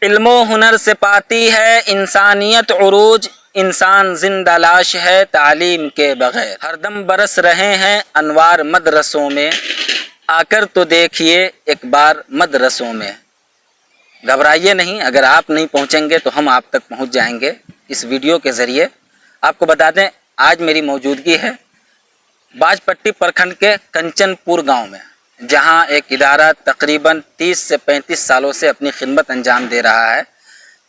علم و ہنر سے پاتی ہے انسانیت عروج، انسان زندہ لاش ہے تعلیم کے بغیر۔ ہر دم برس رہے ہیں انوار مدرسوں میں، آ کر تو دیکھیے ایک بار مدرسوں میں۔ گھبرائیے نہیں، اگر آپ نہیں پہنچیں گے تو ہم آپ تک پہنچ جائیں گے اس ویڈیو کے ذریعے۔ آپ کو بتا دیں آج میری موجودگی ہے باج پٹی پرکھنڈ کے کنچن پور گاؤں میں، جہاں ایک ادارہ تقریباً 30 سے 35 سالوں سے اپنی خدمت انجام دے رہا ہے،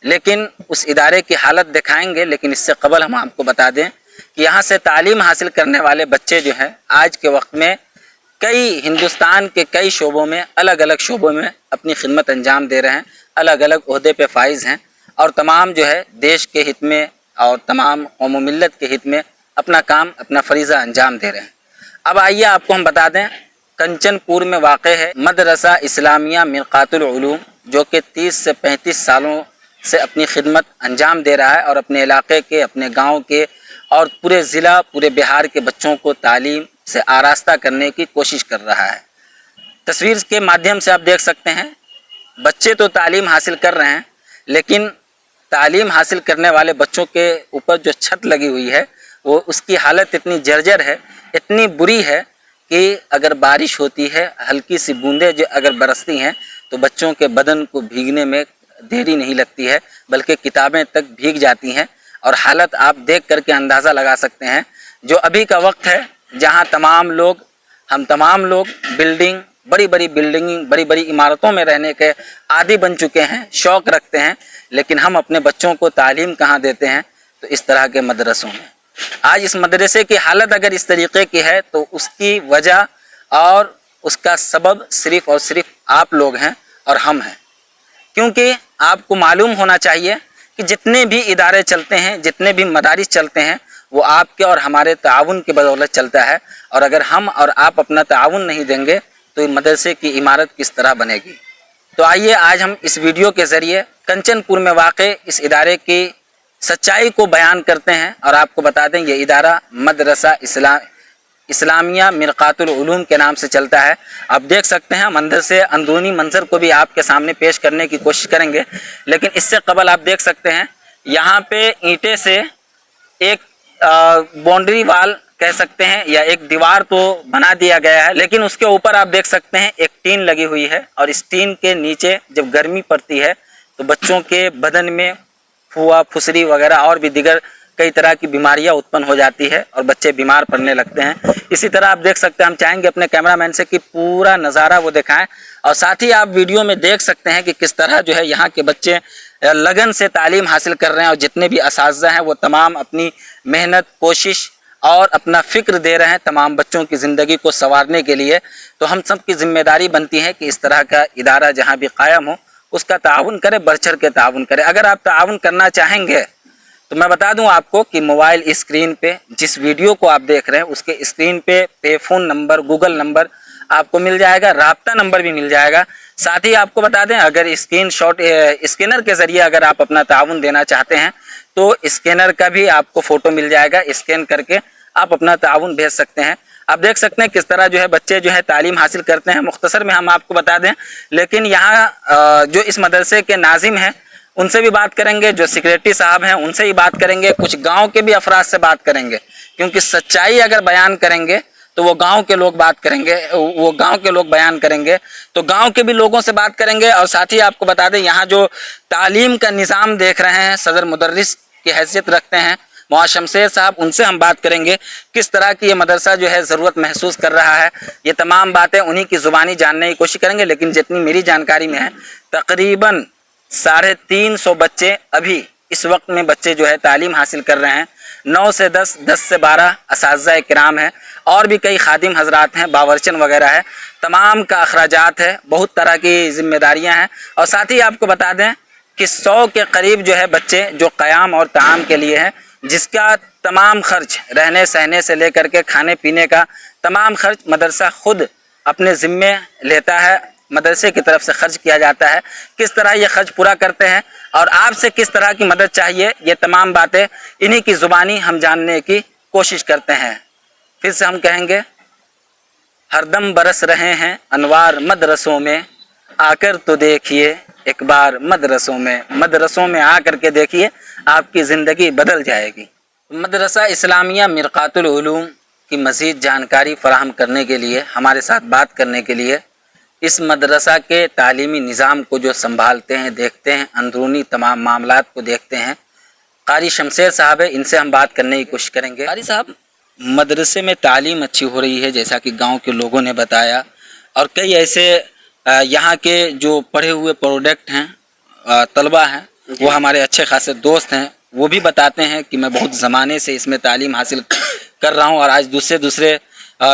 لیکن اس ادارے کی حالت دکھائیں گے۔ لیکن اس سے قبل ہم آپ کو بتا دیں کہ یہاں سے تعلیم حاصل کرنے والے بچے جو ہیں آج کے وقت میں ہندوستان کے کئی شعبوں میں، الگ الگ شعبوں میں اپنی خدمت انجام دے رہے ہیں، الگ الگ عہدے پہ فائز ہیں، اور تمام جو ہے دیش کے ہت میں اور تمام قوم و ملت کے ہت میں اپنا کام، اپنا فریضہ انجام دے رہے ہیں۔ اب آئیے آپ کو ہم بتا دیں کنچن پور میں واقع ہے مدرسہ اسلامیہ مرقات العلوم، جو کہ 30 سے 35 سالوں سے اپنی خدمت انجام دے رہا ہے اور اپنے علاقے کے، اپنے گاؤں کے اور پورے ضلع، پورے بہار کے بچوں کو تعلیم سے آراستہ کرنے کی کوشش کر رہا ہے۔ تصویر کے مادھیم سے آپ دیکھ سکتے ہیں بچے تو تعلیم حاصل کر رہے ہیں، لیکن تعلیم حاصل کرنے والے بچوں کے اوپر جو چھت لگی ہوئی ہے وہ اس کی حالت اتنی جرجر ہے، اتنی بری ہے کہ اگر بارش ہوتی ہے، ہلکی سی بوندیں جو اگر برستی ہیں تو بچوں کے بدن کو بھیگنے میں دیری نہیں لگتی ہے، بلکہ کتابیں تک بھیگ جاتی ہیں۔ اور حالت آپ دیکھ کر کے اندازہ لگا سکتے ہیں جو ابھی کا وقت ہے، جہاں ہم تمام لوگ بڑی بڑی عمارتوں میں رہنے کے عادی بن چکے ہیں، شوق رکھتے ہیں، لیکن ہم اپنے بچوں کو تعلیم کہاں دیتے ہیں؟ تو اس طرح کے مدرسوں میں۔ آج اس مدرسے کی حالت اگر اس طریقے کی ہے تو اس کی وجہ اور اس کا سبب صرف اور صرف آپ لوگ ہیں اور ہم ہیں، کیونکہ آپ کو معلوم ہونا چاہیے کہ جتنے بھی ادارے چلتے ہیں، جتنے بھی مدارس چلتے ہیں، وہ آپ کے اور ہمارے تعاون کی بدولت چلتا ہے، اور اگر ہم اور آپ اپنا تعاون نہیں دیں گے تو یہ مدرسے کی عمارت کس طرح بنے گی؟ تو آئیے آج ہم اس ویڈیو کے ذریعے کنچن پور میں واقع اس ادارے کی سچائی کو بیان کرتے ہیں، اور آپ کو بتا دیں یہ ادارہ مدرسہ اسلامیہ مرقات العلوم کے نام سے چلتا ہے۔ آپ دیکھ سکتے ہیں ہم اندر سے اندرونی منظر کو بھی آپ کے سامنے پیش کرنے کی کوشش کریں گے، لیکن اس سے قبل آپ دیکھ سکتے ہیں یہاں پہ اینٹیں سے ایک باؤنڈری وال کہہ سکتے ہیں یا ایک دیوار تو بنا دیا گیا ہے، لیکن اس کے اوپر آپ دیکھ سکتے ہیں ایک ٹین لگی ہوئی ہے، اور اس ٹین کے نیچے جب گرمی پڑتی ہے تو بچوں کے بدن میں پھوا پھسری وغیرہ اور بھی دیگر کئی طرح کی بیماریاں اتپن ہو جاتی ہے اور بچے بیمار پڑنے لگتے ہیں۔ اسی طرح آپ دیکھ سکتے ہیں، ہم چاہیں گے اپنے کیمرہ مین سے کہ پورا نظارہ وہ دکھائیں، اور ساتھ ہی آپ ویڈیو میں دیکھ سکتے ہیں کہ کس طرح جو ہے یہاں کے بچے لگن سے تعلیم حاصل کر رہے ہیں، اور جتنے بھی اساتذہ ہیں وہ تمام اپنی محنت، کوشش اور اپنا فکر دے رہے ہیں تمام بچوں کی زندگی کو سنوارنے کے لیے۔ تو ہم سب کی ذمہ داری بنتی ہے کہ اس طرح کا ادارہ جہاں بھی قائم ہو اس کا تعاون کرے، بڑھ چڑھ کے تعاون کرے۔ اگر آپ تعاون کرنا چاہیں گے تو میں بتا دوں آپ کو کہ موبائل اسکرین پہ جس ویڈیو کو آپ دیکھ رہے ہیں اس کے اسکرین پہ فون نمبر، گوگل نمبر آپ کو مل جائے گا، رابطہ نمبر بھی مل جائے گا۔ ساتھ ہی آپ کو بتا دیں اگر اسکینر کے ذریعے اگر آپ اپنا تعاون دینا چاہتے ہیں تو اسکینر کا بھی آپ کو فوٹو مل جائے گا، اسکین کر کے آپ اپنا تعاون بھیج سکتے ہیں۔ آپ دیکھ سکتے ہیں کس طرح جو ہے بچے جو ہے تعلیم حاصل کرتے ہیں۔ مختصر میں ہم آپ کو بتا دیں، لیکن یہاں جو اس مدرسے کے ناظم ہیں ان سے بھی بات کریں گے، جو سیکریٹری صاحب ہیں ان سے ہی بات کریں گے، کچھ گاؤں کے بھی افراد سے بات کریں گے، کیونکہ سچائی اگر بیان کریں گے تو وہ گاؤں کے لوگ بات کریں گے، وہ گاؤں کے لوگ بیان کریں گے، تو گاؤں کے بھی لوگوں سے بات کریں گے۔ اور ساتھ ہی آپ کو بتا دیں یہاں جو تعلیم کا نظام دیکھ رہے ہیں، صدر مدرس کی حیثیت رکھتے ہیں معاذ شمشیر صاحب، ان سے ہم بات کریں گے کس طرح کی یہ مدرسہ جو ہے ضرورت محسوس کر رہا ہے۔ یہ تمام باتیں انہی کی زبانی جاننے کی کوشش کریں گے، لیکن جتنی میری جانکاری میں ہے تقریباً 350 بچے ابھی اس وقت میں بچے جو ہے تعلیم حاصل کر رہے ہیں۔ 9 سے 10، 10 سے 12 اساتذہ کرام ہیں، اور بھی کئی خادم حضرات ہیں، باورچن وغیرہ ہے، تمام کا اخراجات ہے، بہت طرح کی ذمہ داریاں ہیں۔ اور ساتھ ہی آپ کو بتا دیں کہ 100 کے قریب جو ہے بچے جو قیام اور طعام کے لیے ہیں، جس کا تمام خرچ رہنے سہنے سے لے کر کے کھانے پینے کا تمام خرچ مدرسہ خود اپنے ذمے لیتا ہے، مدرسے کی طرف سے خرچ کیا جاتا ہے۔ کس طرح یہ خرچ پورا کرتے ہیں اور آپ سے کس طرح کی مدد چاہیے، یہ تمام باتیں انہی کی زبانی ہم جاننے کی کوشش کرتے ہیں۔ پھر سے ہم کہیں گے، ہر دم برس رہے ہیں انوار مدرسوں میں، آ کر تو دیکھیے ایک بار مدرسوں میں آ کر کے دیکھیے آپ کی زندگی بدل جائے گی۔ مدرسہ اسلامیہ مرقات العلوم کی مزید جانکاری فراہم کرنے کے لیے، ہمارے ساتھ بات کرنے کے لیے، اس مدرسہ کے تعلیمی نظام کو جو سنبھالتے ہیں، دیکھتے ہیں، اندرونی تمام معاملات کو دیکھتے ہیں، قاری شمشیر صاحب ہے، ان سے ہم بات کرنے کی کوشش کریں گے۔ قاری صاحب، مدرسے میں تعلیم اچھی ہو رہی ہے جیسا کہ گاؤں کے لوگوں نے بتایا، اور کئی ایسے یہاں کے جو پڑھے ہوئے پروڈکٹ ہیں، طلبہ ہیں، وہ ہمارے اچھے خاصے دوست ہیں، وہ بھی بتاتے ہیں کہ میں بہت زمانے سے اس میں تعلیم حاصل کر رہا ہوں اور آج دوسرے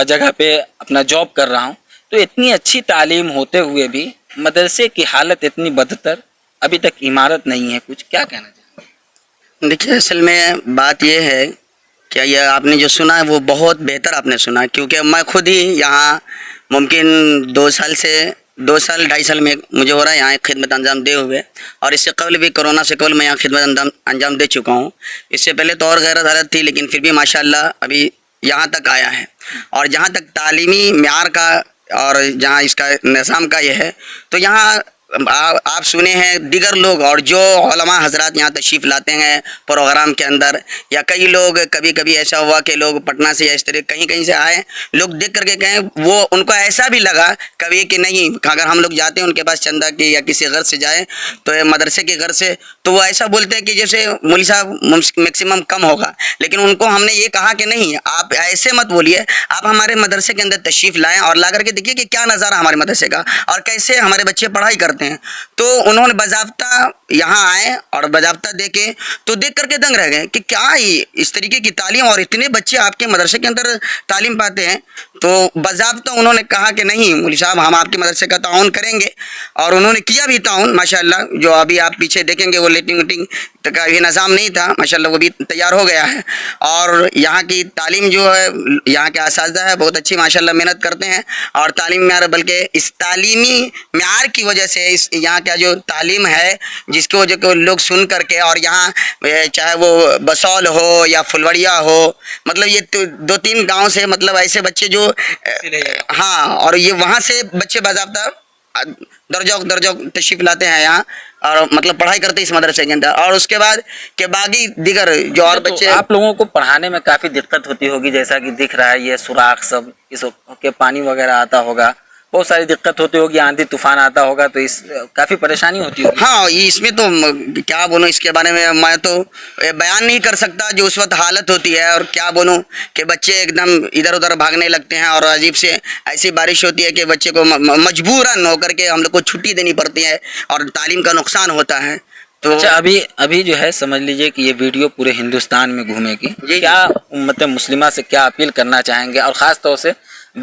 جگہ پہ اپنا جاب کر رہا ہوں۔ تو اتنی اچھی تعلیم ہوتے ہوئے بھی مدرسے کی حالت اتنی بدتر، ابھی تک عمارت نہیں ہے، کچھ کیا کہنا چاہیں؟ دیکھیے، اصل میں بات یہ ہے کہ یہ آپ نے جو سنا ہے وہ بہت بہتر آپ نے سنا، کیونکہ میں خود ہی یہاں ممکن 2.5 سال میں مجھے ہو رہا ہے یہاں ایک خدمت انجام دے ہوئے، اور اس سے قبل بھی کرونا سے قبل میں یہاں خدمت انجام دے چکا ہوں۔ اس سے پہلے تو اور غیر حالت تھی، لیکن پھر بھی ماشاءاللہ ابھی یہاں تک آیا ہے۔ اور جہاں تک تعلیمی معیار کا اور جہاں اس کا نظام کا یہ ہے، تو یہاں آپ سنے ہیں دیگر لوگ اور جو علماء حضرات یہاں تشریف لاتے ہیں پروگرام کے اندر، یا کئی لوگ کبھی ایسا ہوا کہ لوگ پٹنہ سے یا اس طرح کہیں سے آئے، لوگ دیکھ کر کے کہیں، وہ ان کو ایسا بھی لگا کبھی کہ نہیں، اگر ہم لوگ جاتے ہیں ان کے پاس چندہ کی یا کسی غرض سے جائیں تو مدرسے کے غرض سے، تو وہ ایسا بولتے ہیں کہ جیسے مولوی صاحب میکسیمم کم ہوگا، لیکن ان کو ہم نے یہ کہا کہ نہیں، آپ ایسے مت بولیے، آپ ہمارے مدرسے کے اندر تشریف لائیں اور لا کر کے دیکھیے کہ کیا نظارہ ہمارے مدرسے کا اور کیسے ہمارے بچے پڑھائی کرتے ہیں۔ تو انہوں نے باضابطہ یہاں آئے اور باضابطہ دیکھے تو دیکھ کر کے دنگ رہ گئے کہ کیا اس طریقے کی تعلیم، اور اتنے بچے آپ کے مدرسے کے اندر تعلیم پاتے ہیں۔ تو باضابطہ انہوں نے کہا کہ نہیں مولوی صاحب، ہم آپ کے مدرسے کا تعاون کریں گے، اور انہوں نے کیا بھی تعاون ماشاءاللہ۔ جو ابھی آپ پیچھے دیکھیں گے وہ لیٹنگ ویٹنگ کا یہ نظام نہیں تھا، ماشاءاللہ وہ بھی تیار ہو گیا ہے۔ اور یہاں کی تعلیم جو ہے، یہاں کے اساتذہ ہے بہت اچھی ماشاءاللہ محنت کرتے ہیں، اور تعلیمی معیار، بلکہ اس تعلیمی معیار کی وجہ سے اس یہاں کا جو تعلیم ہے، جس کی وجہ کو لوگ سن کر کے، اور یہاں چاہے وہ بسول ہو یا فلوڑیا ہو، مطلب یہ 2-3 گاؤں سے مطلب ایسے بچے جو ہاں، اور یہ وہاں سے بچے باضابطہ درجہ تشریف لاتے ہیں یہاں، اور مطلب پڑھائی کرتے ہیں اس مدرسے کے اندر۔ اور اس کے بعد کہ باقی دیگر جو اور بچے، آپ لوگوں کو پڑھانے میں کافی دقت ہوتی ہوگی، جیسا کہ دکھ رہا ہے یہ سوراخ سب، اس کے پانی وغیرہ آتا ہوگا، بہت ساری دقت ہوتی ہوگی، آندھی طوفان آتا ہوگا تو اس کافی پریشانی ہوتی ہوگی۔ ہاں، اس میں تو کیا بولوں، اس کے بارے میں تو بیان نہیں کر سکتا جو اس وقت حالت ہوتی ہے، اور کیا بولوں کہ بچے ایک دم ادھر ادھر بھاگنے لگتے ہیں، اور عجیب سے ایسی بارش ہوتی ہے کہ بچے کو مجبوراً ہو کر کے ہم لوگ کو چھٹی دینی پڑتی ہے، اور تعلیم کا نقصان ہوتا ہے۔ تو اچھا، ابھی جو ہے سمجھ لیجئے کہ یہ ویڈیو پورے ہندوستان میں گھومے گی، کیا امت مسلمہ سے کیا اپیل کرنا چاہیں گے، اور خاص طور سے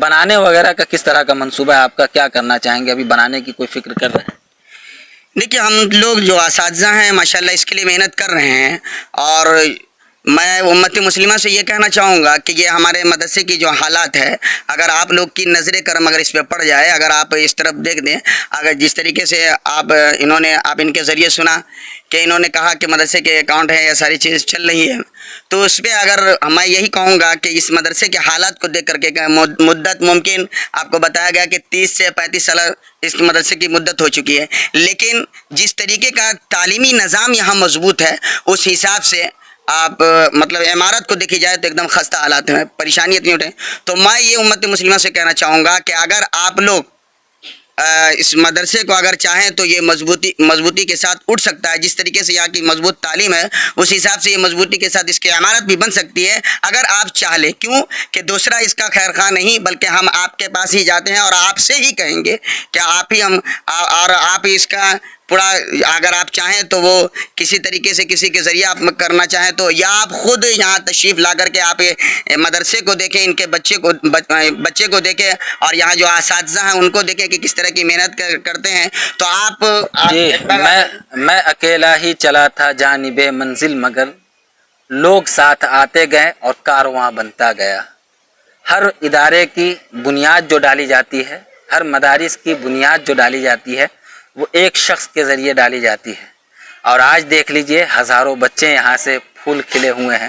بنانے وغیرہ کا کس طرح کا منصوبہ ہے آپ کا، کیا کرنا چاہیں گے، ابھی بنانے کی کوئی فکر کر رہے ہیں؟ دیکھیے، ہم لوگ جو اساتذہ ہیں ماشاءاللہ اس کے لیے محنت کر رہے ہیں، اور میں امت مسلمہ سے یہ کہنا چاہوں گا کہ یہ ہمارے مدرسے کی جو حالات ہے، اگر آپ لوگ کی نظر کرم اگر اس پہ پڑ جائے، اگر آپ اس طرف دیکھ دیں، اگر جس طریقے سے آپ ان کے ذریعے سنا کہ انہوں نے کہا کہ مدرسے کے اکاؤنٹ ہے، یہ ساری چیز چل رہی ہے، تو اس پہ اگر میں یہی کہوں گا کہ اس مدرسے کے حالات کو دیکھ کر کے مدت ممکن آپ کو بتایا گیا کہ 30 سے 35 سال اس مدرسے کی مدت ہو چکی ہے، لیکن جس طریقے کا تعلیمی نظام یہاں مضبوط ہے، اس حساب سے آپ مطلب عمارت کو دیکھی جائے تو ایک دم خستہ حالات ہیں، پریشانی اتنی اٹھے۔ تو میں یہ امت مسلمہ سے کہنا چاہوں گا کہ اگر آپ لوگ اس مدرسے کو اگر چاہیں تو یہ مضبوطی کے ساتھ اٹھ سکتا ہے، جس طریقے سے یہاں کی مضبوط تعلیم ہے اس حساب سے یہ مضبوطی کے ساتھ اس کی عمارت بھی بن سکتی ہے، اگر آپ چاہ لیں۔ کیوں کہ دوسرا اس کا خیر خواہ نہیں، بلکہ ہم آپ کے پاس ہی جاتے ہیں اور آپ سے ہی کہیں گے کہ آپ ہی اور آپ اس کا پورا، اگر آپ چاہیں تو وہ کسی طریقے سے کسی کے ذریعے آپ کرنا چاہیں تو، یا آپ خود یہاں تشریف لا کر کے آپ مدرسے کو دیکھیں، ان کے بچے کو دیکھیں، اور یہاں جو اساتذہ ہیں ان کو دیکھیں کہ کس طرح کی محنت کرتے ہیں۔ تو آپ جی، میں اکیلا ہی چلا تھا جانب منزل، مگر لوگ ساتھ آتے گئے اور کارواں بنتا گیا۔ ہر ادارے کی بنیاد جو ڈالی جاتی ہے، ہر مدارس کی بنیاد جو ڈالی جاتی ہے، وہ ایک شخص کے ذریعے ڈالی جاتی ہے، اور آج دیکھ لیجئے ہزاروں بچے یہاں سے پھول کھلے ہوئے ہیں،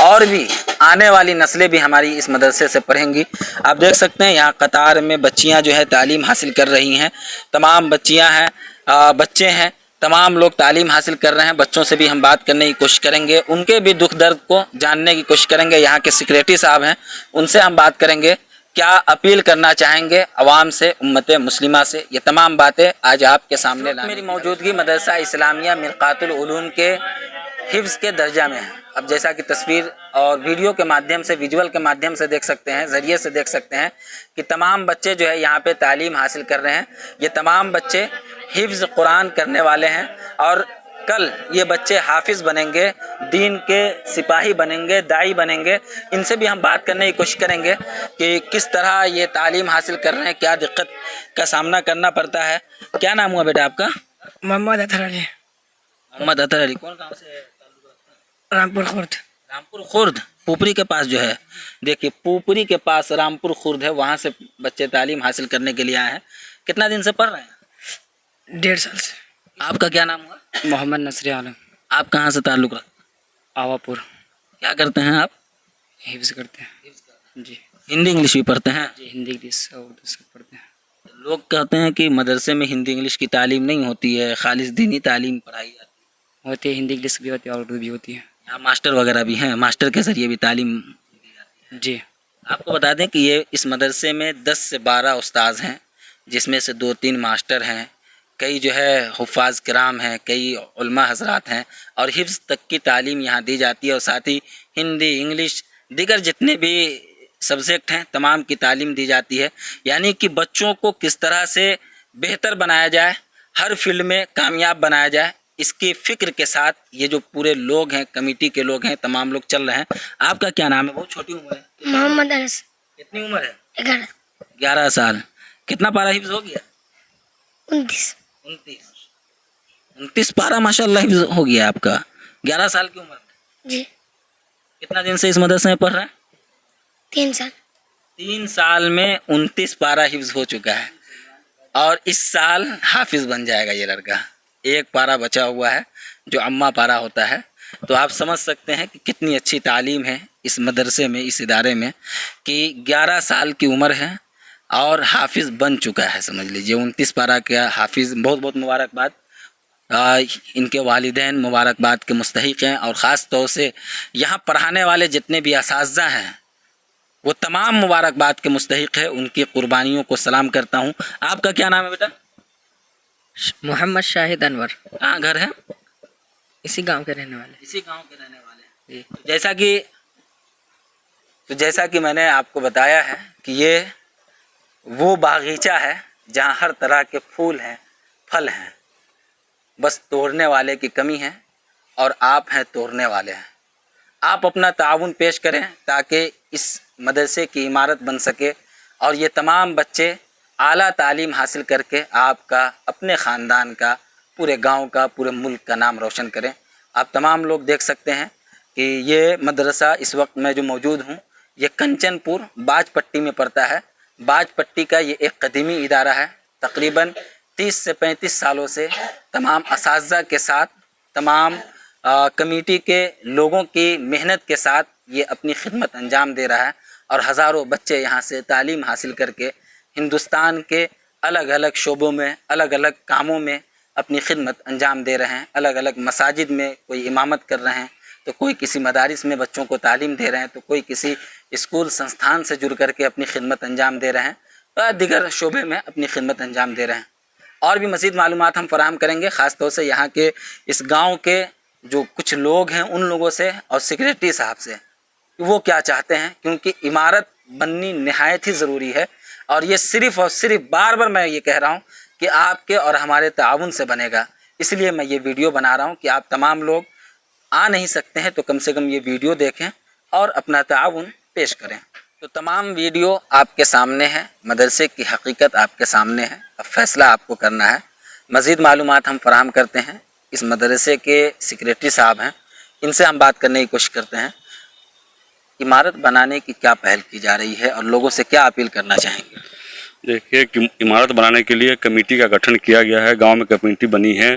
اور بھی آنے والی نسلیں بھی ہماری اس مدرسے سے پڑھیں گی. آپ دیکھ سکتے ہیں یہاں قطار میں بچیاں جو ہے تعلیم حاصل کر رہی ہیں. تمام بچیاں ہیں، بچے ہیں، تمام لوگ تعلیم حاصل کر رہے ہیں. بچوں سے بھی ہم بات کرنے کی کوشش کریں گے، ان کے بھی دکھ درد کو جاننے کی کوشش کریں گے. یہاں کے سیکریٹری صاحب ہیں، ان سے ہم بات کریں گے کیا اپیل کرنا چاہیں گے عوام سے، امت مسلمہ سے. یہ تمام باتیں آج آپ کے سامنے لانے. میری موجودگی مدرسہ اسلامیہ مرقات العلوم کے حفظ کے درجہ میں ہے. اب جیسا کہ تصویر اور ویڈیو کے مادھیم سے، ویژول کے مادھیم سے دیکھ سکتے ہیں، ذریعے سے دیکھ سکتے ہیں کہ تمام بچے جو ہے یہاں پہ تعلیم حاصل کر رہے ہیں. یہ تمام بچے حفظ قرآن کرنے والے ہیں، اور کل یہ بچے حافظ بنیں گے، دین کے سپاہی بنیں گے، داعی بنیں گے. ان سے بھی ہم بات کرنے کی کوشش کریں گے کہ کس طرح یہ تعلیم حاصل کر رہے ہیں، کیا دقت کا سامنا کرنا پڑتا ہے. کیا نام ہوا بیٹا آپ کا؟ محمد اطہر علی، محمد اطہر علی. کون گاؤں سے؟ رامپور خورد. رامپور خورد، پوپری کے پاس جو ہے. دیکھیے پوپری کے پاس رامپور خورد ہے، وہاں سے بچے تعلیم حاصل کرنے کے لیے آئے ہیں. کتنا دن سے پڑھ رہے ہیں؟ 1.5 سال سے. آپ کا کیا نام ہوا؟ محمد نصری عالم، آپ کہاں سے تعلق رکھتے آوا پور. ہیں؟ کیا کرتے ہیں آپ؟ حفظ کرتے ہیں جی. ہندی انگلش بھی پڑھتے ہیں. جی ہندی انگلش اور اردو سب پڑھتے ہیں. لوگ کہتے ہیں کہ مدرسے میں ہندی انگلش کی تعلیم نہیں ہوتی ہے، خالص دینی تعلیم پڑھائی جاتی ہے. ہوتی ہے، ہندی انگلش بھی ہوتی ہے اور اردو بھی ہوتی ہے. یہاں ماسٹر وغیرہ بھی ہیں، ماسٹر کے ذریعے بھی تعلیم. جی. آپ کو بتا دیں کہ یہ اس مدرسے میں 10 سے 12 استاذ ہیں، جس میں سے 2-3 ماسٹر ہیں، کئی جو ہے حفاظ کرام ہیں، کئی علماء حضرات ہیں، اور حفظ تک کی تعلیم یہاں دی جاتی ہے. اور ساتھ ہی ہندی، انگلش، دیگر جتنے بھی سبجیکٹ ہیں تمام کی تعلیم دی جاتی ہے. یعنی کہ بچوں کو کس طرح سے بہتر بنایا جائے، ہر فیلڈ میں کامیاب بنایا جائے، اس کی فکر کے ساتھ یہ جو پورے لوگ ہیں، کمیٹی کے لوگ ہیں، تمام لوگ چل رہے ہیں. آپ کا کیا نام ہے؟ بہت چھوٹی عمر ہے. محمد انس. کتنی عمر ہے؟ 11. 11 سال. کتنا پارا حفظ ہو گیا؟ 29. 29 پارا ماشاء اللہ حفظ ہو گیا آپ کا 11 سال کی عمر میں. جی. کتنا دن سے اس مدرسے میں پڑھ رہے ہیں؟ 3 سال. 3 سال میں 29 پارا حفظ ہو چکا ہے، اور اس سال حافظ بن جائے گا یہ لڑکا. ایک پارا بچا ہوا ہے جو عامہ پارا ہوتا ہے. تو آپ سمجھ سکتے ہیں کہ کتنی اچھی تعلیم ہے اس مدرسے میں، اس ادارے میں، کہ 11 سال کی عمر ہے اور حافظ بن چکا ہے. سمجھ لیجئے 29 پارا کا حافظ. بہت بہت مبارکباد. ان کے والدین مبارکباد کے مستحق ہیں، اور خاص طور سے یہاں پڑھانے والے جتنے بھی اساتذہ ہیں وہ تمام مبارکباد کے مستحق ہیں. ان کی قربانیوں کو سلام کرتا ہوں. آپ کا کیا نام ہے بیٹا؟ محمد شاہد انور. کہاں گھر ہے؟ اسی گاؤں کے رہنے والے. اسی گاؤں کے رہنے والے ہیں. جیسا کہ میں نے آپ کو بتایا ہے کہ یہ وہ باغیچہ ہے جہاں ہر طرح کے پھول ہیں، پھل ہیں، بس توڑنے والے کی کمی ہے، اور آپ ہیں توڑنے والے ہیں. آپ اپنا تعاون پیش کریں تاکہ اس مدرسے کی عمارت بن سکے، اور یہ تمام بچے اعلیٰ تعلیم حاصل کر کے آپ کا، اپنے خاندان کا، پورے گاؤں کا، پورے ملک کا نام روشن کریں. آپ تمام لوگ دیکھ سکتے ہیں کہ یہ مدرسہ اس وقت میں جو موجود ہوں یہ کنچن پور باج پٹی میں پڑتا ہے. باج پٹی کا یہ ایک قدیمی ادارہ ہے. تقریباً 30 سے 35 سالوں سے تمام اساتذہ کے ساتھ، تمام کمیٹی کے لوگوں کی محنت کے ساتھ یہ اپنی خدمت انجام دے رہا ہے، اور ہزاروں بچے یہاں سے تعلیم حاصل کر کے ہندوستان کے الگ الگ شعبوں میں، الگ الگ کاموں میں اپنی خدمت انجام دے رہے ہیں. الگ الگ مساجد میں کوئی امامت کر رہے ہیں، تو کوئی کسی مدارس میں بچوں کو تعلیم دے رہے ہیں، تو کوئی کسی اسکول سنستھان سے جڑ کر کے اپنی خدمت انجام دے رہے ہیں، اور دیگر شعبے میں اپنی خدمت انجام دے رہے ہیں. اور بھی مزید معلومات ہم فراہم کریں گے، خاص طور سے یہاں کے اس گاؤں کے جو کچھ لوگ ہیں ان لوگوں سے، اور سیکریٹری صاحب سے، وہ کیا چاہتے ہیں، کیونکہ عمارت بننی نہایت ہی ضروری ہے. اور یہ صرف اور صرف بار بار میں یہ کہہ رہا ہوں کہ آپ کے اور ہمارے تعاون سے بنے گا. اس لیے میں یہ ویڈیو بنا رہا ہوں کہ آپ تمام لوگ آ نہیں سکتے ہیں تو کم سے کم یہ ویڈیو دیکھیں اور اپنا تعاون پیش کریں. تو تمام ویڈیو آپ کے سامنے ہے، مدرسے کی حقیقت آپ کے سامنے ہے. اب فیصلہ آپ کو کرنا ہے. مزید معلومات ہم فراہم کرتے ہیں. اس مدرسے کے سیکریٹری صاحب ہیں، ان سے ہم بات کرنے کی کوشش کرتے ہیں. عمارت بنانے کی کیا پہل کی جا رہی ہے اور لوگوں سے کیا اپیل کرنا چاہیں گے؟ دیکھیے کہ عمارت بنانے کے لیے کمیٹی کا گٹھن کیا گیا ہے. گاؤں میں کمیٹی بنی ہے.